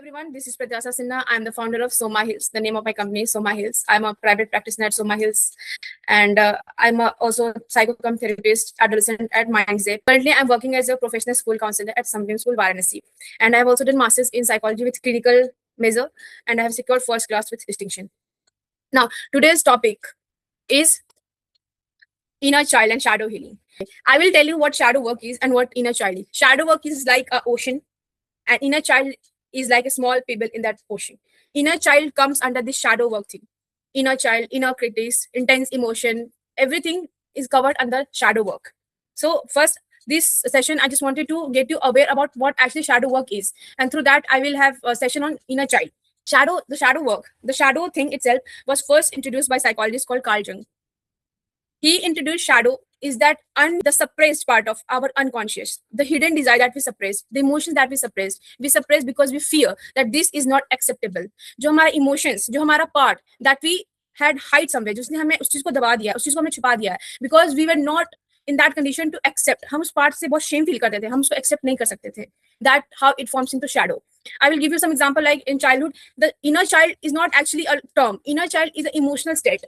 everyone, this is Pratyasa Sinha. I'm the founder of Soma Hills. The name of my company is Soma Hills. I'm a private practitioner at Soma Hills, and also a psychocom therapist adolescent at Mindsafe. Currently, I'm working as a professional school counselor at Samdin School, Varanasi, and I've also done masters in psychology with clinical measure, and I have secured first class with distinction. Now, today's topic is inner child and shadow healing. I will tell you what shadow work is and what inner child is. Shadow work is like an ocean, and inner child is like a small pebble in that ocean. Inner child comes under this shadow work thing. Inner child, inner critics, intense emotion, everything is covered under shadow work. So first, this session, I just wanted to get you aware about what actually shadow work is. And through that, I will have a session on inner child. The shadow work, the shadow thing itself was first introduced by a psychologist called Carl Jung. He introduced shadow is that the suppressed part of our unconscious, the hidden desire that we suppress, the emotions that we suppress because we fear that this is not acceptable. जो हमारा emotions, जो हमारा part that we had hide somewhere, जिसने हमें उस चीज को दबा दिया, उस चीज को हमें छुपा दिया है, because we were not in that condition to accept. हम उस part से बहुत shame feel करते थे, हम उसको accept नहीं कर सकते थे. That how it forms into shadow. I will give you some example. Like in childhood, the inner child is not actually a term. Inner child is an emotional state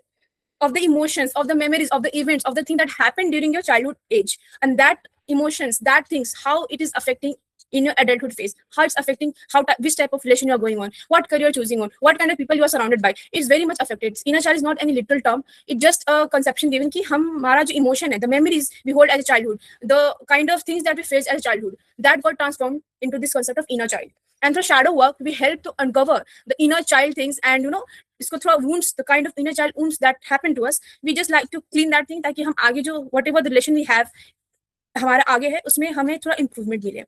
of the emotions, of the memories, of the events, of the thing that happened during your childhood age. And that emotions, that things, how it is affecting in your adulthood phase, how it's affecting which type of relation you're going on, what career you're choosing on, what kind of people you are surrounded by, it's very much affected. Inner child is not any literal term. It's just a conception given ki hamara jo emotion hai, the memories we hold as a childhood, the kind of things that we faced as a childhood, that got transformed into this concept of inner child. And through shadow work, we help to uncover the inner child things and, इसको थोड़ा wounds, the kind of inner child wounds that happen to us, we just like to clean that thing ताकि हम आगे जो whatever the relation we have हमारा आगे है उसमें हमें थोड़ा improvement मिले.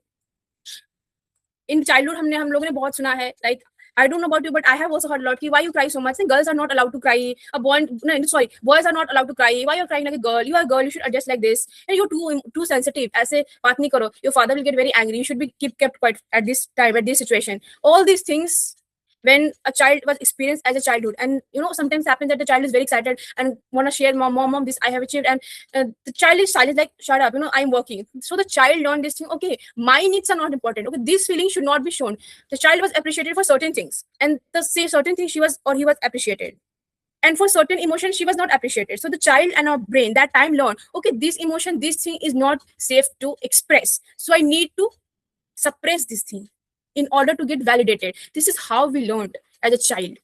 In childhood हम लोगों ने बहुत सुना है, like I don't know about you, but I have also heard a lot. Why you cry so much? Girls are not allowed to cry. Boys are not allowed to cry. Why you're crying like a girl? You are a girl. You should adjust like this. And you're too sensitive. ऐसे बात नहीं करो. Your father will get very angry. You should be kept quiet at this time, at this situation. All these things, when a child was experienced as a childhood, and sometimes happens that the child is very excited and want to share, mom, this I have achieved, and the child is silent, like shut up, I'm working. So the child learned this thing. Okay, my needs are not important. Okay, this feeling should not be shown. The child was appreciated for certain things, and the say certain things he was appreciated, and for certain emotions she was not appreciated. So the child and our brain that time learned, okay, this emotion, this thing is not safe to express, so I need to suppress this thing in order to get validated. This is how we learned as a child.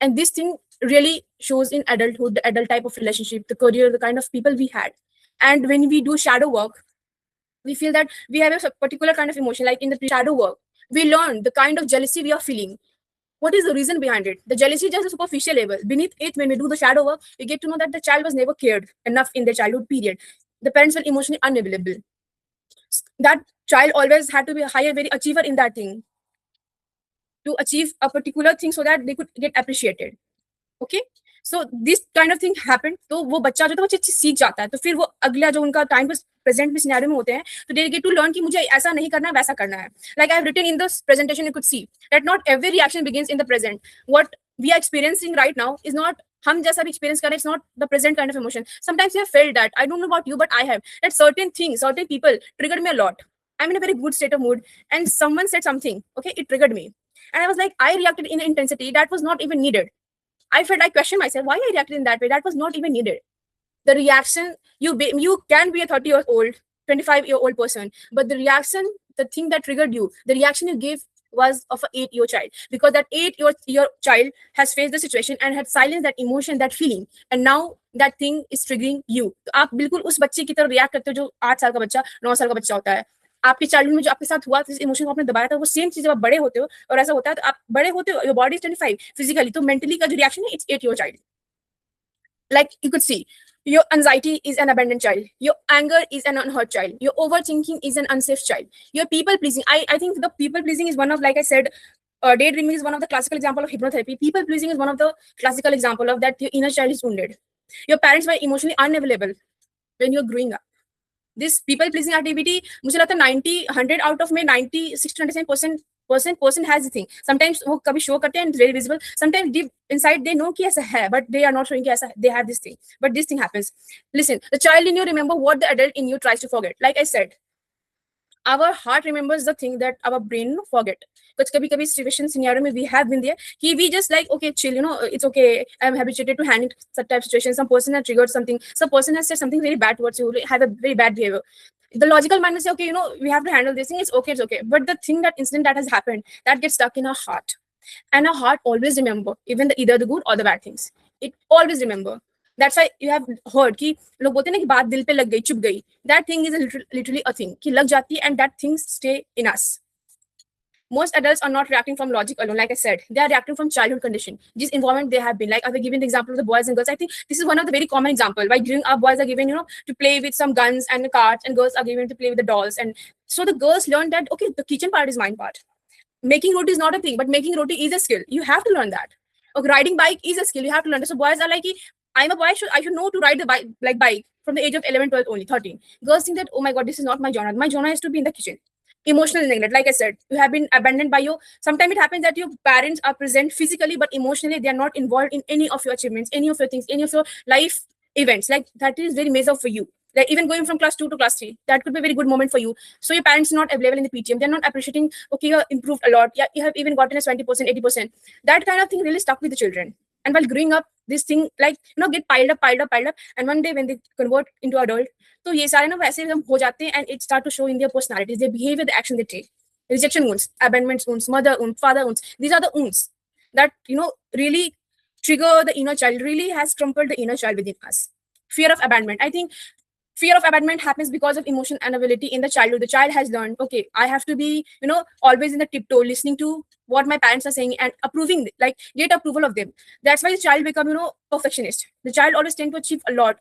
And this thing really shows in adulthood, the adult type of relationship, the career, the kind of people we had. And when we do shadow work, we feel that we have a particular kind of emotion. Like in the shadow work, we learn the kind of jealousy we are feeling. What is the reason behind it? The jealousy is just a superficial level. Beneath it, when we do the shadow work, we get to know that the child was never cared enough in their childhood period. The parents were emotionally unavailable. That child always had to be a higher, very achiever in that thing to achieve a particular thing so that they could get appreciated. Okay, so this kind of thing happened. तो वो बच्चा जो था वो चीज सीख जाता है, तो फिर वो अगला जो उनका टाइम प्रेजेंट में सिनेरियो में होते हैं, तो they get to learn कि मुझे ऐसा नहीं करना है, वैसा करना है. Like I have written in this presentation, you could see that not every reaction begins in the present. What we are experiencing right now is not हम जैसा भी experience कर रहे हैं, it's not the present kind of emotion. Sometimes we have felt that, I don't know about you, but I have, that certain things, certain people triggered me a lot. I'm in a very good state of mood and someone said something, okay, it triggered me. And I was like, I reacted in an intensity that was not even needed. I questioned myself, why I reacted in that way? That was not even needed. The reaction, you can be a 30-year-old, 25-year-old person, but the reaction, the thing that triggered you, the reaction you gave was of an 8-year child, because that 8-year child has faced the situation and had silenced that emotion, that feeling, and now that thing is triggering you. तो आप बिल्कुल उस बच्चे की तरह react करते हो जो 8 साल का बच्चा, 9 साल का बच्चा होता है. आपके चाइल्डहुड में जो आपके साथ हुआ, जिस इमोशन को आपने दबाया था, वो सेम चीज जब आप बड़े होते हो और ऐसा होता है, तो आप बड़े होते हो, योर बॉडी इज 25 फिजिकली, तो मेंटली का जो रिएक्शन है, it's 8-year child. Like you could see, your anxiety is an abandoned child, your anger is an unheard child, your overthinking is an unsafe child, your people pleasing, I think the people pleasing is one of, like I said, daydreaming is one of the classical example of hypnotherapy. People pleasing is one of the classical example of that your inner child is wounded. Your parents were emotionally unavailable when you're growing up. This people pleasing activity, मुझे लगता है 100 out of में 96 to 97% person has the thing. Sometimes वो कभी show करते हैं and very visible. Sometimes deep inside they know कि ऐसा है, but they are not showing कि ऐसा है. They have this thing, but this thing happens. Listen, the child in you remember what the adult in you tries to forget. Like I said, our heart remembers the thing that our brain forget. Because kabhi situation scenario mein we have been there, we just like, okay, chill, it's okay. I'm habituated to handling such type of situations. Some person has triggered something. Some person has said something very bad towards you, have a very bad behavior. The logical mind will say, okay, we have to handle this thing. It's okay. But the thing, that incident that has happened, that gets stuck in our heart. And our heart always remember, even either the good or the bad things. It always remember. That's why you have heard कि लोग बोलते हैं ना कि बात दिल पे लग गई, चुप गई. That thing is literally a thing कि लग जाती है, and that things stay in us. Most adults are not reacting from logic alone, like I said. They are reacting from childhood condition. This environment they have been. Like I've given the example of the boys and girls. I think this is one of the very common example. Why growing up, boys are given, to play with some guns and carts, and girls are given to play with the dolls. And so the girls learn that, okay, the kitchen part is mine part. Making roti is not a thing, but making roti is a skill. You have to learn that. Okay, riding bike is a skill. You have to learn that. So boys are like, I'm a boy, I should know to ride the bike from the age of 11, 12, only 13. Girls think that, oh my God, this is not my genre. My genre is to be in the kitchen. Emotional neglect, like I said, you have been abandoned by your. Sometimes it happens that your parents are present physically, but emotionally they are not involved in any of your achievements, any of your things, any of your life events. Like that is very major for you. Like even going from class 2 to class 3, that could be a very good moment for you. So your parents are not available in the PTM. They're not appreciating, okay, you have improved a lot. Yeah, you have even gotten a 20%, 80%. That kind of thing really stuck with the children. And while growing up, this thing like, get piled up. And one day when they convert into adult, तो ये सारे ना वैसे हो जाते हैं, and it start to show in their personalities, their behavior, the action they take. Rejection wounds, abandonment wounds, mother wounds, father wounds. These are the wounds that, really trigger the inner child, really has crumpled the inner child within us. Fear of abandonment. I think fear of abandonment happens because of emotional inability in the childhood. The child has learned, okay, I have to be, always in the tiptoe, listening to what my parents are saying and approving, like get approval of them. That's why the child become, perfectionist. The child always tend to achieve a lot,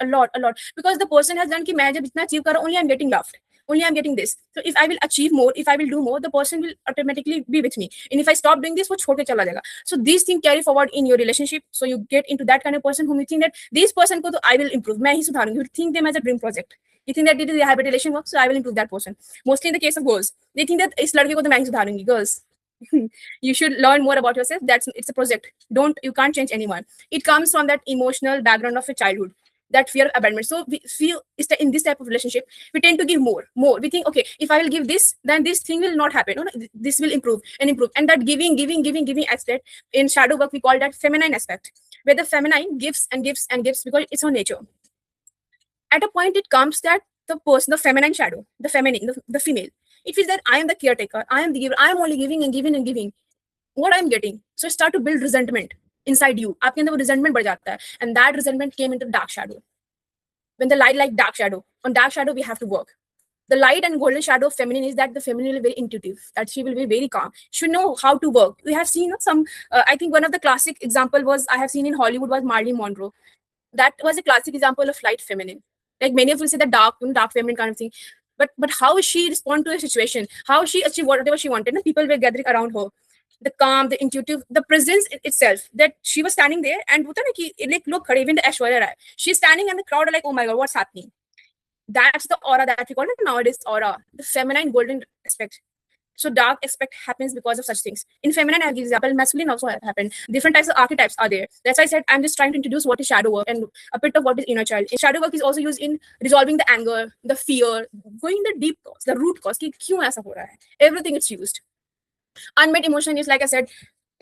because the person has done कि मैं जब इतना achieve कर रहा हूं, only I'm getting loved. Only I'm getting this. So if I will achieve more, if I will do more, the person will automatically be with me. And if I stop doing this, वो छोड़ के चला जाएगा. So these things carry forward in your relationship. So you get into that kind of person whom you think that this person को तो I will improve. मैं ही सुधारूंगी. You think them as a dream project. You think that it is a habit relation work, so I will improve that person. Mostly in the case of girls, they think that इस लड़के को तो मैं ही सुधारूंगी. Girls, you should learn more about yourself. It's a project. You can't change anyone. It comes from that emotional background of a childhood. That fear of abandonment. So we feel in this type of relationship, we tend to give more. We think, okay, if I will give this, then this thing will not happen. This will improve. And that giving aspect, in shadow work, we call that feminine aspect, where the feminine gives and gives and gives because it's her nature. At a point, it comes that the person, the feminine shadow, the feminine, the female, it feels that I am the caretaker, I am the giver, I am only giving and giving and giving. What I'm getting. So start to build resentment inside you. आपके अंदर वो resentment बढ़ जाता है, and that resentment came into dark shadow. When the light like dark shadow, on dark shadow we have to work. The light and golden shadow of feminine is that the feminine will be very intuitive, that she will be very calm. She should know how to work. We have seen some, I think one of the classic example was, I have seen in Hollywood, was Marilyn Monroe. That was a classic example of light feminine. Like many of you say the dark feminine kind of thing. But how she respond to a situation? How she achieved whatever she wanted? And people were gathering around her. The calm, the intuitive, the presence itself, that she was standing there and like look, even the Aishwarya Rai, she's standing and the crowd are like, oh my God, what's happening? That's the aura that we call it nowadays, aura, the feminine golden aspect. So dark aspect happens because of such things. In feminine, I'll give example, masculine also happened. Different types of archetypes are there. That's why I said I'm just trying to introduce what is shadow work and a bit of what is inner child. Shadow work is also used in resolving the anger, the fear, going the deep cause, the root cause. कि क्यों ऐसा हो रहा है? Everything it's used. Unmet emotion is, like I said,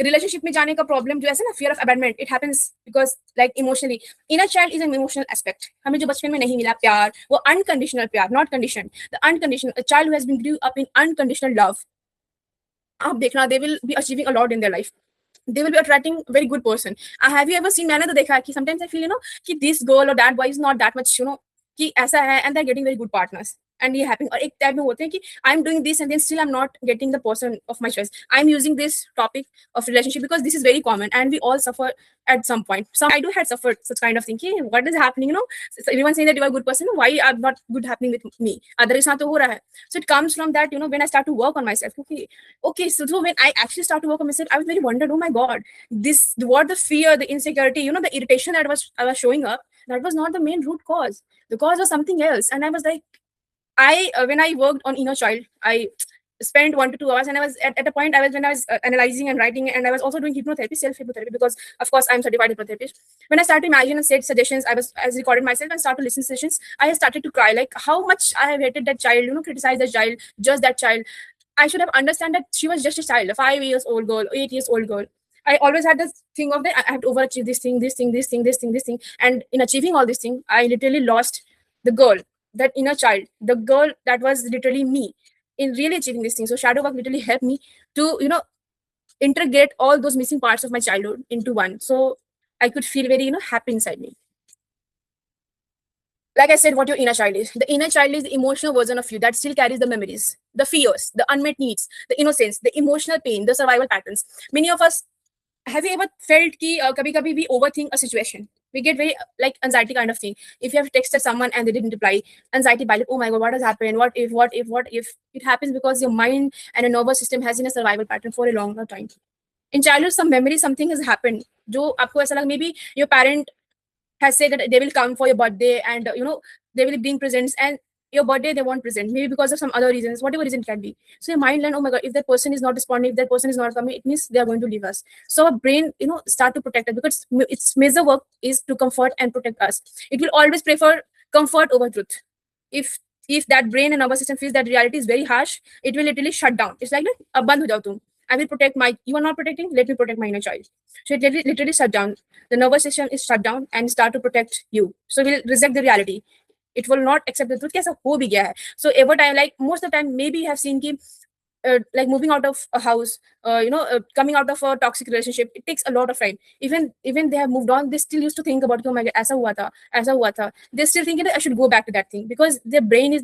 relationship में जाने का problem जो ऐसे ना, fear of abandonment, it happens because like emotionally, inner child is an emotional aspect. हमें जो बचपन में नहीं मिला प्यार, वो unconditional प्यार, not conditioned. The unconditional, a child who has been grew up in unconditional love, आप देखना, they will be achieving a lot in their life. They will be attracting a very good person. Have you ever seen, मैंने तो देखा है कि sometimes I feel, कि this girl or that boy is not that much, कि ऐसा है, and they're getting very good partners. And ये happening. और एक टाइप में होते हैं कि I'm doing this and then still I'm not getting the person of my choice. I'm using this topic of relationship because this is very common and we all suffer at some point. I do had suffered such kind of thing. Hey, what is happening? So everyone saying that you are a good person. Why are not good happening with me? Otherwise, not हो रहा है. So it comes from that. When I start to work on myself. Okay. So when I actually start to work on myself, I was very wondered. Oh my God, what the fear, the insecurity, the irritation that I was showing up. That was not the main root cause. The cause was something else. And I was like, when I worked on inner child, spent 1 to 2 hours, and I was at a point, I was when I was analyzing and writing, and I was also doing hypnotherapy, self hypnotherapy, because of course I'm certified hypnotherapist. When I started to imagine and said suggestions, I was recorded myself and started to listen to sessions. I started to cry, like how much I have hated that child, criticized that child, just that child. I should have understand that she was just a child, a 5 years old girl, 8 years old girl. I always had this thing of that I have to overachieve this thing, this thing, this thing, this thing, this thing. And in achieving all this thing, I literally lost the girl, that inner child, the girl that was literally me in really achieving this thing. So shadow work literally helped me to, integrate all those missing parts of my childhood into one. So I could feel very, happy inside me. Like I said, what your inner child is. The inner child is the emotional version of you that still carries the memories, the fears, the unmet needs, the innocence, the emotional pain, the survival patterns. Many of us, have you ever felt ki kabhi kabhi we overthink a situation? We get very like anxiety kind of thing. If you have texted someone and they didn't reply, anxiety by like, oh my god, what has happened? What if? What if? What if? It happens because your mind and a nervous system has been a survival pattern for a longer time. In childhood, some memory, something has happened. जो आपको ऐसा लगा, maybe your parent has said that they will come for your birthday and they will bring presents, and your birthday they won't present, maybe because of some other reasons, whatever reason it can be. So your mind learn, oh my god, if that person is not responding, if that person is not coming, it means they are going to leave us. So our brain start to protect us, because its major work is to comfort and protect us. It will always prefer comfort over truth. If that brain and nervous system feels that reality is very harsh, it will literally shut down. It's like, ab band ho jao tum. I will protect you are not protecting, let me protect my inner child. So it literally shut down. The nervous system is shut down and start to protect you. So we'll reject the reality. It will not accept the truth. Kaisa ho bhi gaya hai. So every time, like most of the time, maybe you have seen ki, like moving out of a house, coming out of a toxic relationship, it takes a lot of time. Even they have moved on, they still used to think about, oh my god, aisa hua tha. They still thinking that I should go back to that thing, because their brain is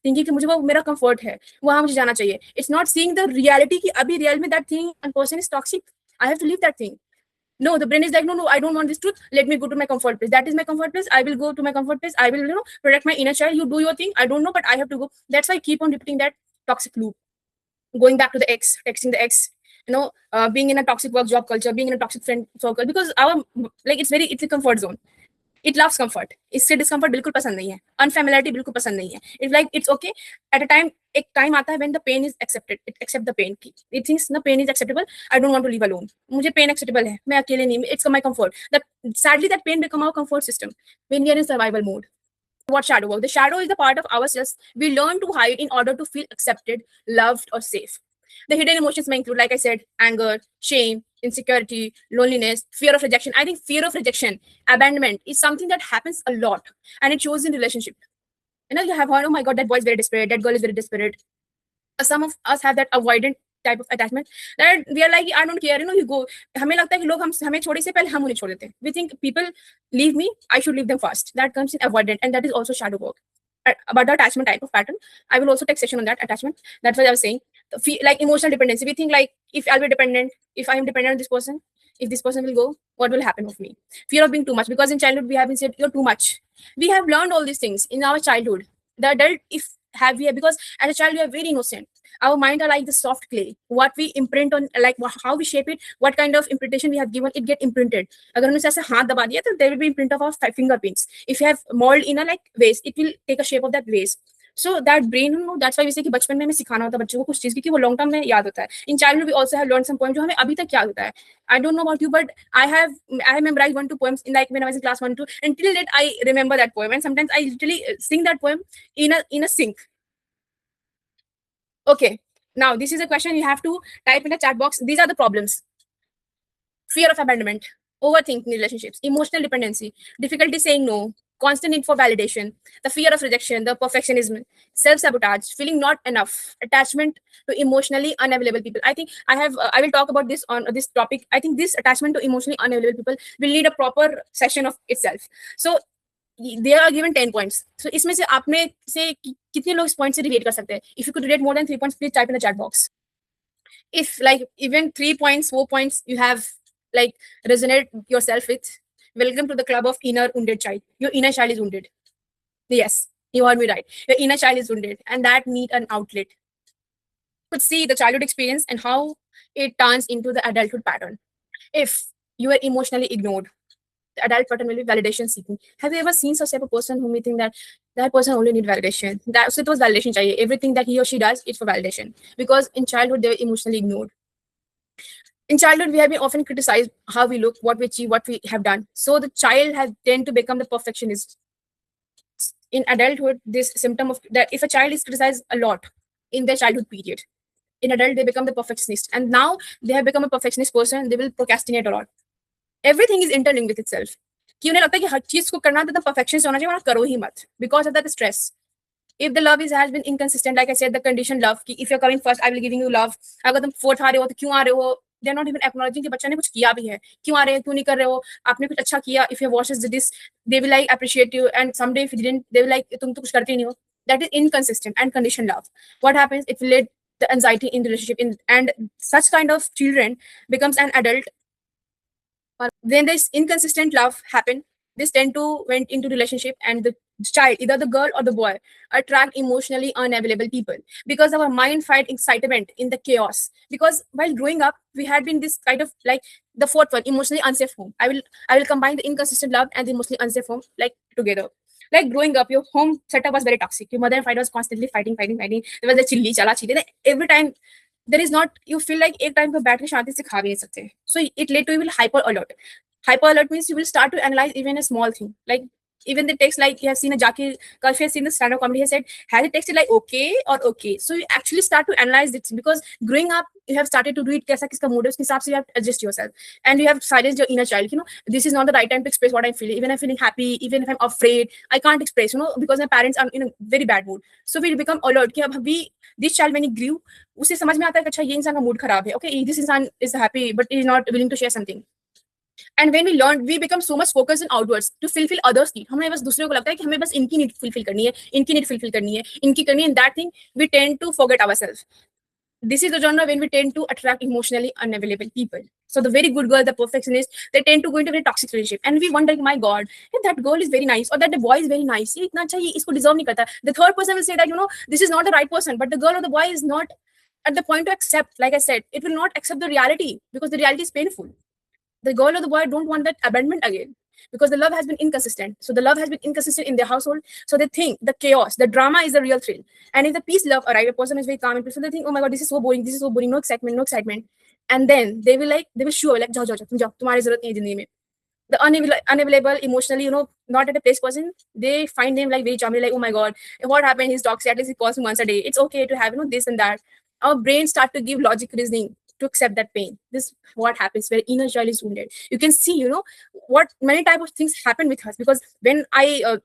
thinking कि मुझे वो मेरा comfort है, वहाँ मुझे जाना चाहिए. It's not seeing the reality कि अभी real में that thing and person is toxic. I have to leave that thing. No, the brain is like, no, I don't want this truth. Let me go to my comfort place. That is my comfort place. I will go to my comfort place. I will, protect my inner child. You do your thing. I don't know, but I have to go. That's why I keep on repeating that toxic loop. Going back to the ex, texting the ex, being in a toxic work job culture, being in a toxic friend circle, because it's a comfort zone. It loves comfort. इससे discomfort बिल्कुल पसंद नहीं है. Unfamiliarity बिल्कुल पसंद नहीं है. It's like it's okay. At a time, एक time आता है when the pain is accepted. It accept the pain. It thinks the pain is acceptable. I don't want to live alone. मुझे pain acceptable है. मैं अकेले नहीं. It's my comfort. Sadly that pain become our comfort system when we are in survival mode. What shadow work? The shadow is the part of ourselves we learn to hide in order to feel accepted, loved, or safe. The hidden emotions may include, like I said, anger, shame, insecurity, loneliness, fear of rejection. I think fear of rejection, abandonment is something that happens a lot, and it shows in relationship. You have heard, oh my god, that boy is very desperate, that girl is very desperate. Some of us have that avoidant type of attachment that we are like, I don't care, you go. हमें लगता है कि लोग हमें छोड़ने से पहले हम उन्हें छोड़ देते हैं. We think people leave me, I should leave them first. That comes in avoidant, and that is also shadow work. About the attachment type of pattern, I will also take session on that attachment. That's what I was saying. Like emotional dependency, we think like, if I'll be dependent, if I am dependent on this person, if this person will go, what will happen with me? Fear of being too much, because in childhood we have been said you're too much. We have learned all these things in our childhood. The adult, because as a child we are very innocent. Our mind are like the soft clay. What we imprint on, like how we shape it, what kind of imprintation we have given, it get imprinted. अगर हमने ऐसे हाथ दबा दिया, तो there will be imprint of our fingerprints. If you have mold in a like vase, it will take a shape of that vase. So that brain, that's why we say कि बचपन में हमें सिखाना होता है बच्चों को कुछ चीज, क्योंकि वो लॉन्ग टर्म में याद होता है. In childhood we also have learned some poems जो हमें अभी तक याद होता है. I don't know about you, but I have memorized 1-2 poems in, like when I was in class 1-2, and till that I remember that poem, and sometimes I literally sing that poem in a sync. Okay, now this is a question you have to type in the chat box. These are the problems: fear of abandonment, overthinking relationships, emotional dependency, difficulty saying no, constant need for validation, the fear of rejection, the perfectionism, self-sabotage, feeling not enough, attachment to emotionally unavailable people. I think I will talk about this on this topic. I think this attachment to emotionally unavailable people will need a proper session of itself. So they are given 10 points. So इसमें से आप में से कितने लोग इस point से relate कर सकते हैं? If you could relate more than 3 points, please type in the chat box. If like even 3 points, 4 points you have like resonate yourself with, welcome to the club of inner wounded child. Your inner child is wounded. Yes, you heard me right. Your inner child is wounded, and that need an outlet. Could see the childhood experience and how it turns into the adulthood pattern. If you are emotionally ignored, the adult person will be validation seeking. Have you ever seen such type of person whom you think that that person only need validation? That so it was validation chahiye. Everything that he or she does, it's for validation. Because in childhood, they were emotionally ignored. In childhood, we have been often criticized how we look, what we achieve, what we have done. So the child has tend to become the perfectionist. In adulthood, this symptom of that if a child is criticized a lot in their childhood period, in adult they become the perfectionist, and now they have become a perfectionist person. They will procrastinate a lot. Everything is interlinked with itself. कि उन्हें लगता है कि हर चीज को करना तो perfectionist होना चाहिए, वरना करो ही मत, because of that stress. If the love is has been inconsistent, like I said, the conditioned love, कि if you're coming first, I will giving you love. अगर तुम fourth आ रहे हो तो क्यों आ रहे हो? They're not even acknowledging कि बच्चा ने कुछ किया भी है. क्यों आ रहे हो? क्यों नहीं कर रहे हो? आपने कुछ अच्छा किया. If your watches did this, they will like appreciate you, and someday if you didn't, they will like तुम तो कुछ करते ही नहीं हो. That is inconsistent and conditioned love. What happens? It will lead the anxiety in the relationship, and such kind of children becomes an adult. When this inconsistent love happen, this tend to went into relationship, and the child, either the girl or the boy, attract emotionally unavailable people because our mind find excitement in the chaos. Because while growing up, we had been this kind of like the fourth one, emotionally unsafe home. I will combine the inconsistent love and the emotionally unsafe home like together. Like growing up, your home setup was very toxic. Your mother and father was constantly fighting. There was a chilli, chala, chili. Every time there is not, you feel like एक time पे बैठ के शांति से खा भी नहीं सकते. So it led to you will hyper alert. Hyper alert means you will start to analyze even a small thing. Like even the text, like you have seen a Jackie Kalfi has seen the stand-up comedy, he said, has it texted like okay or okay? So you actually start to analyze it, because growing up, you have started to read kaisa kiska mood hai, uske hisab se you have to adjust yourself. And you have silenced your inner child. You know, this is not the right time to express what I'm feeling. Even if I'm feeling happy, even if I'm afraid, I can't express, you know, because my parents are in a very bad mood. So we become alert. कि अब we, this child when he grew, उसे समझ में आता है कि अच्छा ये इंसान का मूड खराब है. Okay, this इंसान is happy, but he is not willing to share something. And when we learn, we become so much focused on outwards to fulfill others' need. हमें बस दूसरे को लगता है कि हमें बस इनकी नीड फुलफिल करनी है, इनकी नीड फुलफिल करनी है, इनकी करनी है. In that thing, we tend to forget ourselves. This is the genre when we tend to attract emotionally unavailable people. So the very good girl, the perfectionist, they tend to go into a very toxic relationship, and we wonder, my God, if that girl is very nice, or that the boy is very nice, ये इतना अच्छा, ये इसको deserve नहीं करता. The third person will say that, you know, this is not the right person, but the girl or the boy is not at the point to accept. Like I said, it will not accept the reality because the reality is painful. The girl or the boy don't want that abandonment again, because the love has been inconsistent. So the love has been inconsistent in their household. So they think the chaos, the drama is the real thrill. And if the peace love arrive, a person is very calm and peaceful, they think, oh my God, this is so boring, no excitement, no excitement. And then they will show like, jao, tumhari zarurat nahi hai zindagi mein. The unavailable, emotionally, you know, not at a place person, they find them like very charming, like, oh my God, what happened? He's toxic, at least he calls me once a day. It's okay to have, you know, this and that. Our brains start to give logic reasoning to accept that pain. This is what happens where inner child is wounded. You can see, you know, what many type of things happen with us, because when I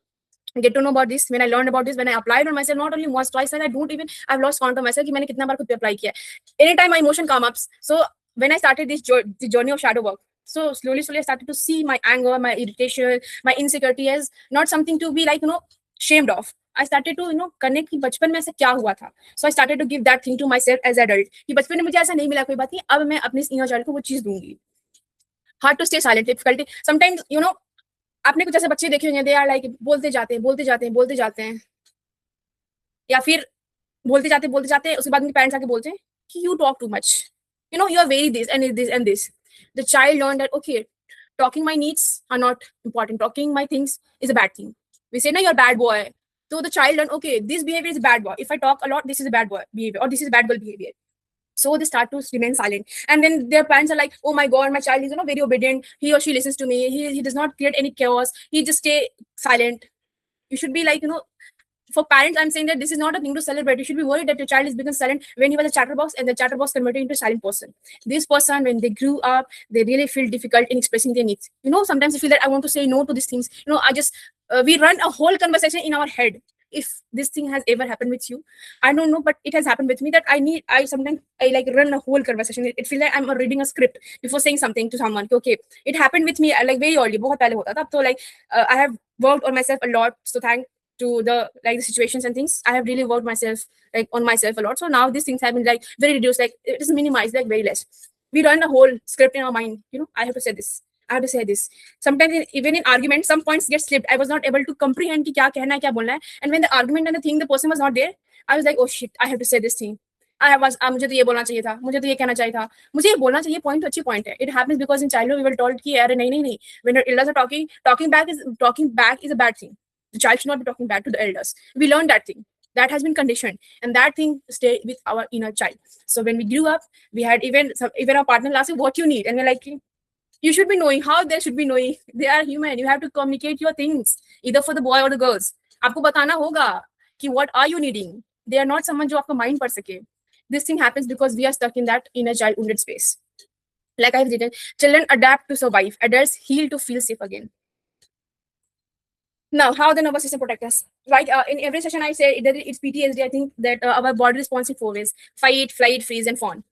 get to know about this, when I learned about this, when I applied on myself, not only once, twice, and I've lost count of myself कि मैंने कितना बार खुद पे apply किया. Anytime my emotion come up, so when I started this the journey of shadow work, so slowly I started to see my anger, my irritation, my insecurity as not something to be like, you know, shamed of. I started to, you know, connect कि बचपन में ऐसा क्या हुआ था. So I started to give that thing to myself as adult कि बचपन में मुझे ऐसा नहीं मिला, कोई बात नहीं, अब मैं अपने inner child को वो चीज दूंगी. Hard to stay silent, difficulty. Sometimes, you know, आपने कुछ ऐसे बच्चे देखे होंगे, they are like बोलते जाते हैं, या फिर बोलते जाते हैं, उसके बाद उनके पेरेंट्स आके बोलते हैं कि you talk too much. You know, you are very this and this and this. The child learned that, okay, talking my needs are not important. Talking my things is a bad thing. We say, no, you're a bad boy. So the child learned, okay, this behavior is a bad boy. If I talk a lot, this is a bad boy behavior, or this is bad girl behavior. So they start to remain silent. And then their parents are like, oh my God, my child is, you know, very obedient. He or she listens to me. He does not create any chaos. He just stay silent. You should be like, you know, for parents, I'm saying that this is not a thing to celebrate. You should be worried that your child is become silent when he was a chatterbox, and the chatterbox converted into a silent person. This person, when they grew up, they really feel difficult in expressing their needs. You know, sometimes they feel that I want to say no to these things. You know, we run a whole conversation in our head. If this thing has ever happened with you, I don't know, but it has happened with me that I sometimes like run a whole conversation. It feels like I'm reading a script before saying something to someone. Okay, it happened with me like very early. बहुत पहले होता था. So like I have worked on myself a lot. So thank to the like the situations and things, I have really worked myself like on myself a lot. So now these things have been like very reduced, like it is minimized, like very less. We run a whole script in our mind, you know, I have to say this, I have to say this. Sometimes even in argument, some points get slipped. I was not able to comprehend ki kya kehna hai, kya bolna hai. And when the argument and the thing, the person was not there, I was like, oh shit, I have to say this thing. मुझे तो ये बोलना चाहिए था, मुझे तो ये कहना चाहिए था, मुझे ये बोलना चाहिए, पॉइंट तो अच्छी पॉइंट है। It happens because in childhood we were told कि अरे नहीं नहीं नहीं, when your elders are talking back is a bad thing. The child should not be talking back to the elders. We learned that thing. That has been conditioned, and that thing stay with our inner child. So when we grew up, we had even our partner asking what you need, and we're like, you should be knowing how they should be knowing. They are human. You have to communicate your things either for the boy or the girls. आपको बताना होगा कि what are you needing. They are not someone जो आपका mind पढ़ सके. This thing happens because we are stuck in that inner child wounded space. Like I've written, children adapt to survive. Adults heal to feel safe again. Now, how the nervous system protects us? Like in every session, I say that it's PTSD. I think that our body responds in 4 ways: fight, flight, freeze, and fawn.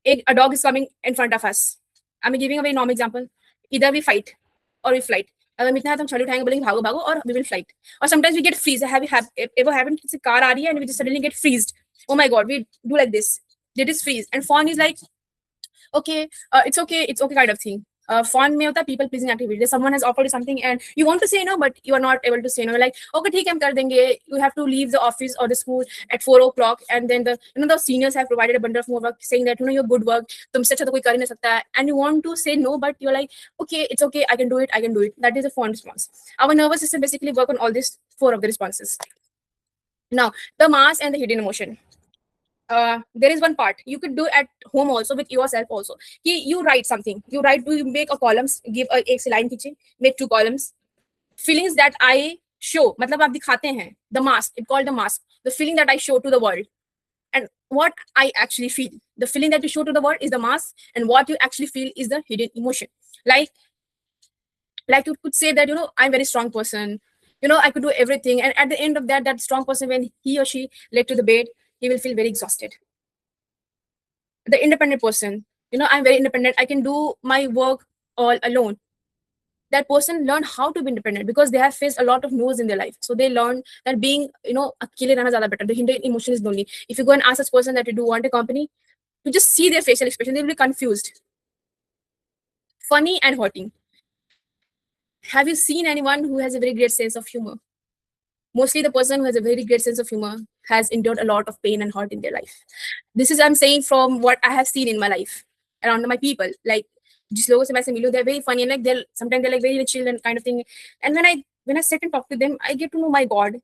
A dog is coming in front of us. I'm giving a very normal example. Either we fight or we flight. अगर हम इतना है तो हम छड़ी उठाएंगे बोलेंगे भागो भागो और we will fight. Or sometimes we get freeze. Have you ever happened? It's a car आ रही है and we just suddenly get freezed. Oh my god, we do like this. It is freeze. And fawn is like, okay, it's okay kind of thing. Fawn में होता है people pleasing activity. Someone has offered you something and you want to say no, but you are not able to say no. You're like, okay, ठीक है हम कर देंगे. You have to leave the office or the school at 4 o'clock, and then the seniors have provided a bundle of homework saying that your good work, तुमसे अच्छा तो कोई कर ही नहीं सकता. And you want to say no, but you're like, okay, it's okay, I can do it. That is a fawn response. Our nervous system basically work on all these 4 of the responses. Now, the mass and the hidden emotion. There is one part you could do at home also with yourself also. You write something. You make a columns. Give a एक line खींचे. Make 2 columns. Feelings that I show. मतलब आप दिखाते हैं. The mask. It's called the mask. The feeling that I show to the world. And what I actually feel. The feeling that you show to the world is the mask, and what you actually feel is the hidden emotion. Like you could say that I'm a very strong person. I could do everything, and at the end of that strong person, when he or she led to the bed, he will feel very exhausted. The independent person, I'm very independent, I can do my work all alone. That person learn how to be independent because they have faced a lot of no's in their life. So they learn that being, akile rehna zyada better. The hidden emotion is lonely. If you go and ask this person that you do want a company, you just see their facial expression, they'll be confused. Funny and hurting. Have you seen anyone who has a very great sense of humor? Mostly the person who has a very great sense of humor has endured a lot of pain and hurt in their life. This is I'm saying from what I have seen in my life around my people. Like जिस लोगों से मैं मिलूं, they're very funny and like sometimes they're like very chill and kind of thing. And when I sit and talk to them, I get to know, my God,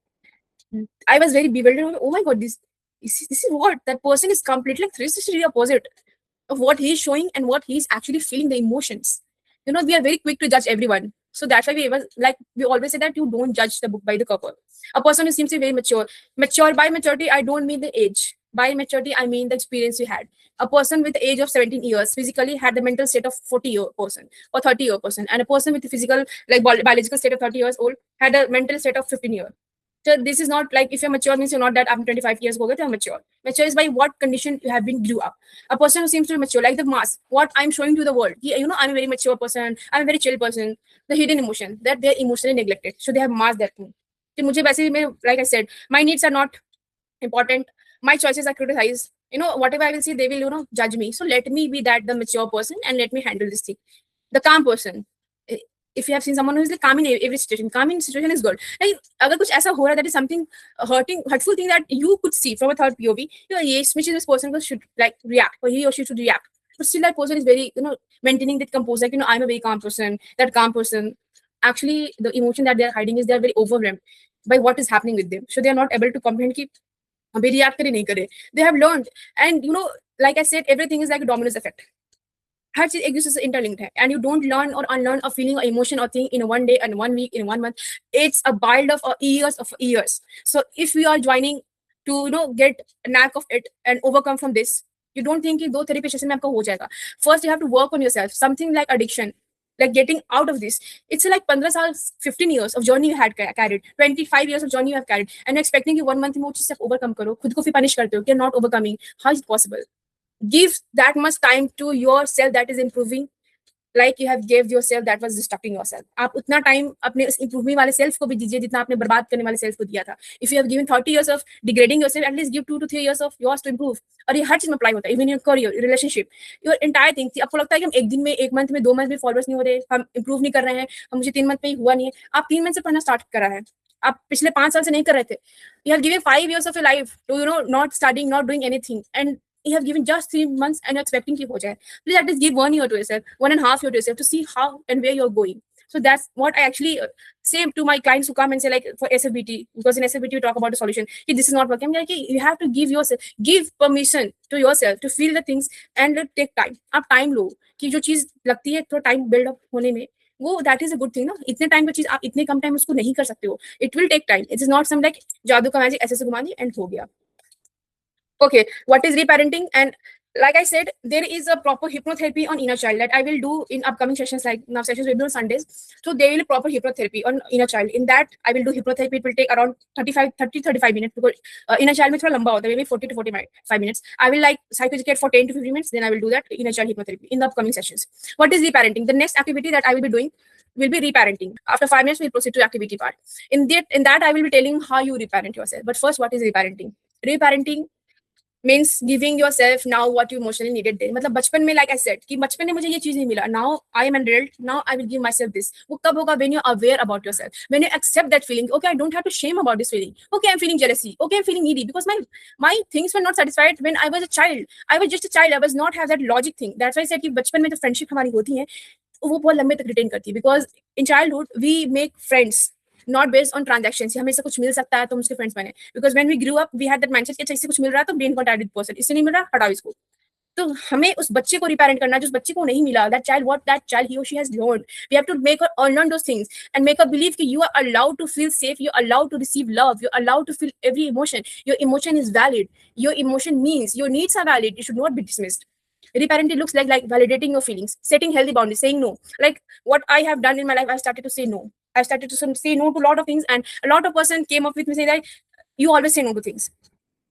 I was very bewildered. Oh my God, this is what that person is completely like 360 opposite of what he's showing and what he's actually feeling, the emotions. We are very quick to judge everyone. So that's why we always say that you don't judge the book by the cover. A person who seems to be very mature. Mature, by maturity, I don't mean the age. By maturity, I mean the experience you had. A person with the age of 17 years physically had the mental state of 40-year person or 30-year person. And a person with the physical, like biological state of 30 years old had a mental state of 15-year. So this is not like if you're mature means you're not that after 25 years go you're mature. Mature is by what condition you have been grew up. A person who seems to be mature, like the mask, what I'm showing to the world. I'm a very mature person, I'm a very chill person. The hidden emotion that they're emotionally neglected. So they have masked that thing. Like I said, my needs are not important. My choices are criticized. Whatever I will see, they will, judge me. So let me be the mature person and let me handle this thing. The calm person. If you have seen someone who is like calm in every situation, calm in situation is good. Like, agar kuch aisa ho raha, that is something hurtful thing that you could see from a third POV, yes, which is this person should like react, or he or she should react. But still that person is very, maintaining that composure, like, I'm a very calm person. That calm person, actually, the emotion that they are hiding is they are very overwhelmed by what is happening with them. So they are not able to comprehend ki abhi react kare nahi kare. They have learned, and like I said, everything is like a dominoes effect. हर चीज एक दूसरे से interlinked है, and you don't learn और unlearn a feeling और emotion और thing in 1 day, in 1 week, in 1 month. It's a build of years. So if we are joining to get a knack of it and overcome from this, you don't think कि 2 therapy session में आपका हो जाएगा. First you have to work on yourself. Something like addiction, like getting out of this, it's like 15 साल 15 years of journey you had carried, 25 years of journey you have carried, and you're expecting कि 1 month में वो चीज से overcome करो, खुद को फिर punish करते हो कि you're not overcoming. How is it possible? Give that much time to yourself that is improving, like you have gave yourself that was destructing yourself. आप उतना टाइम अपने इस improving वाले सेल्फ को भी दीजिए जितना आपने बर्बाद करने वाले सेल्फ को दिया था. If you have given 30 years of degrading yourself, at least give 2 to 3 years of yours to improve. और ये हर चीज में अप्लाई होता है, even your career, your relationship, your entire thing. आपको लगता है कि हम एक दिन में, 1 मंथ में, 2 मंथ में फॉलोअर्स नहीं हो रहे, हम इंप्रूव नहीं कर रहे हैं, हम मुझे 3 मंथ में ही हुआ नहीं है. आप 3 मंथ से पढ़ना स्टार्ट करा है, आप पिछले 5 साल से नहीं कर रहे थे. You have given 5 years of your life to, not studying, not doing anything, and you have given just 3 months and you're expecting कि हो जाए. Please at least give 1 year to yourself, 1.5 year to yourself, to see how and where you're going. So that's what I actually say to my clients who come and say, like, for SFBT, because in SFBT we talk about a solution. If this is not working, I'm like, you have to give permission to yourself to feel the things and take time. आप time लो कि जो चीज लगती है थोड़ा time build up होने में, वो that is a good thing ना. इतने टाइम का चीज आप इतने कम टाइम उसको नहीं कर सकते हो. It will take time. It is not some like जादू का मैजिक ऐसे घुमा दी एंड हो गया. Okay, what is reparenting? And like I said, there is a proper hypnotherapy on inner child that I will do in upcoming sessions. Like now sessions will be on Sundays, so there will be proper hypnotherapy on inner child. In that I will do hypnotherapy. It will take around 35 minutes, because inner child में थोड़ा लंबा होता है, maybe 40 to 45 minutes. I will like psychoeducate for 10 to 15 minutes, then I will do that inner child hypnotherapy in the upcoming sessions. What is reparenting? The next activity that I will be doing will be reparenting. After 5 minutes, we'll proceed to activity part. In that I will be telling how you reparent yourself. But first, what is reparenting? Reparenting means giving yourself now what you emotionally needed then. मतलब बचपन में, like I said, कि बचपन में मुझे ये चीज नहीं मिला. Now I am an adult. Now I will give myself this. वो कब होगा? When you're aware about yourself. When you accept that feeling. Okay, I don't have to shame about this feeling. Okay, I'm feeling jealousy. Okay, I'm feeling needy because my things were not satisfied when I was a child. I was just a child. I was not have that logic thing. That's why I said कि बचपन में जो friendship हमारी होती है वो बहुत लंबे तक retain करती है. Because in childhood we make friends not based on transactions. हमें से कुछ मिल सकता है तो उसके फ्रेंड्स बने. Because when we grew up, we had that mindset कि अच्छा इससे कुछ मिल रहा है तो brain contact with person. इससे नहीं मिल रहा, हटाओ इसको. तो हमें उस बच्चे को रिपेरेंट करना जो उस बच्चे को नहीं मिला. That child, what that child he or she has learned. We have to make her unlearn those things and make her believe कि you are allowed to feel safe. You're allowed to receive love. You're allowed to feel every emotion. Your emotion is valid. Your emotion means your needs are valid. It should not be dismissed. Reparenting looks like validating your feelings, setting healthy boundaries, saying no. Like what I have done in my life, I started to say no. I started to say no to a lot of things, and a lot of person came up with me saying that you always say no to things.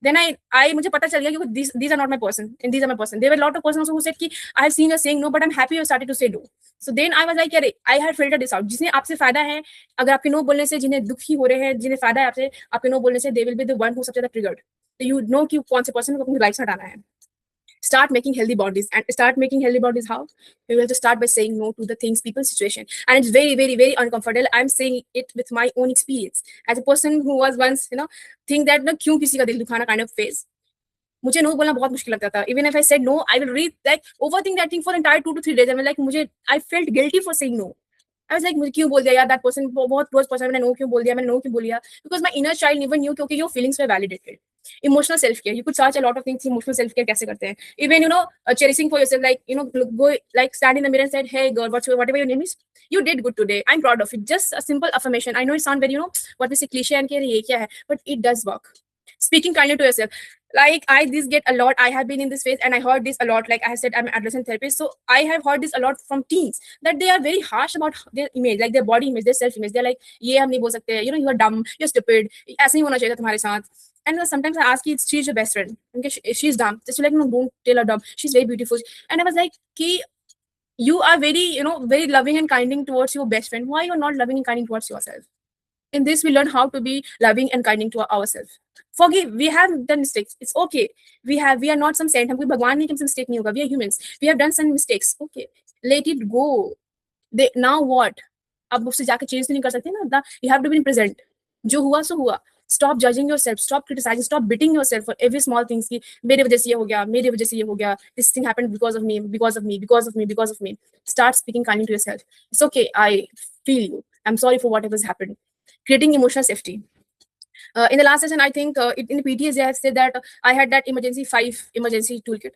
Then I मुझे पता चल गया कि these are not my person and these are my person. There were a lot of persons who said कि I have seen you saying no, but I'm happy you started to say no. So then I was like, अरे I had filtered this out. जिसने आपसे फायदा है, अगर आपके no बोलने से जिन्हें दुखी हो रहे हैं, जिन्हें फायदा है आपसे, आपके नो बोलने से, they will be the one who सबसे ज्यादा triggered. So you know कि कौन से person को अपनी लाइफ से हटाना है. Start making healthy boundaries. And start making healthy boundaries how? You will have to start by saying no to the things, people, situation. And it's very, very, very uncomfortable. I'm saying it with my own experience. As a person who was once, think that na kyun kisi ka dil dukhana kind of phase. मुझे no बोलना बहुत मुश्किल लगता था. Even if I said no, I will read like overthink that thing for entire 2 to 3 days. I mean, like I felt guilty for saying no. I was like, मुझे क्यों बोल दिया यार, that person बहुत close person, मैंने no क्यों बोल दिया, मैंने no क्यों बोल दिया, because my inner child never knew क्योंकि your feelings were validated. Emotional self-care, you could search a lot of things. Emotional self-care कैसे करते हैं? Even cherishing for yourself, like go like stand in the mirror and said, hey girl, whatever your name is, you did good today, I'm proud of it. Just a simple affirmation. I know it sounds very what we say cliche and ये क्या है, but it does work. Speaking kindly to yourself. Like this get a lot. I have been in this phase and I heard this a lot. Like I said, I'm an adolescent therapist, so I have heard this a lot from teens that they are very harsh about their image, like their body image, their self image. They're like, ये हम नहीं बोल सकते, you are dumb, you're stupid, ऐसा नहीं होना चाहिए तुम्हारे साथ. And sometimes I ask, she's your best friend, okay, she's dumb. Just like, no, don't tell her dumb, she's very beautiful. And I was like, you are very very loving and kinding towards your best friend. Why you're not loving and kinding towards yourself? In this, we learn how to be loving and kinding to ourselves. Forgive. We have done mistakes. It's okay. We are not some saint. हमको भगवान नहीं कि हमसे mistake नहीं होगा. We are humans. We have done some mistakes. Okay. Let it go. Now what? अब उससे जाके change नहीं कर सकते ना. You have to be in present. जो हुआ सो हुआ. Stop judging yourself. Stop criticizing. Stop beating yourself for every small things. कि मेरे वजह से ये हो गया. मेरे वजह से ये हो गया. This thing happened because of me. Because of me. Because of me. Because of me. Start speaking kindly to yourself. It's okay. I feel you. I'm sorry for whatever's happened. Creating emotional safety. In the last session, I think in the PTS, they have said that I had that emergency toolkit.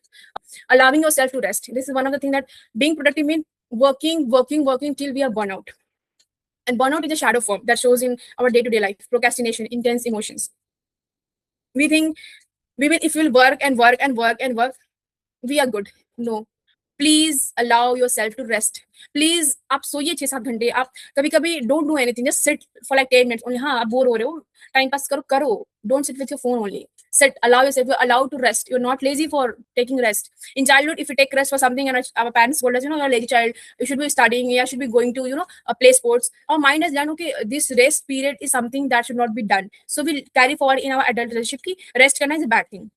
Allowing yourself to rest. This is one of the things that being productive means working till we are burnout. And burnout is a shadow form that shows in our day-to-day life. Procrastination, intense emotions. We think if we'll work and work and work and work, we are good. No. Please allow yourself to rest. Please, आप सोइए 6-7 घंटे. आप कभी-कभी don't do anything. Just sit for like 10 minutes only. हाँ, आप bore हो रहे हो, time pass करो. Don't sit with your phone only. Sit, allow yourself. You're allowed to rest. You're not lazy for taking rest. In childhood, if you take rest for something and our parents told us, you're a lazy child, you should be studying, you should be going to, play sports. Our mind has learned, okay, this rest period is something that should not be done. So we'll carry forward in our adult relationship ki rest karna is a bad thing.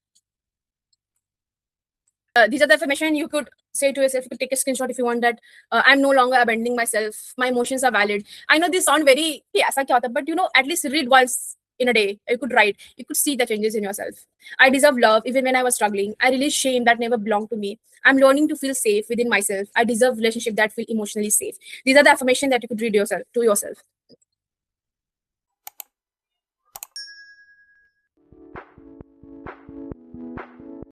These are the affirmation you could say to yourself. You could take a screenshot if you want, that I'm no longer abandoning myself. My emotions are valid. I know this sound very, yeah, aisa kya hota, but at least read once in a day. You could write. You could see the changes in yourself. I deserve love even when I was struggling. I release shame that never belonged to me. I'm learning to feel safe within myself. I deserve relationship that feel emotionally safe. These are the affirmation that you could read yourself to yourself.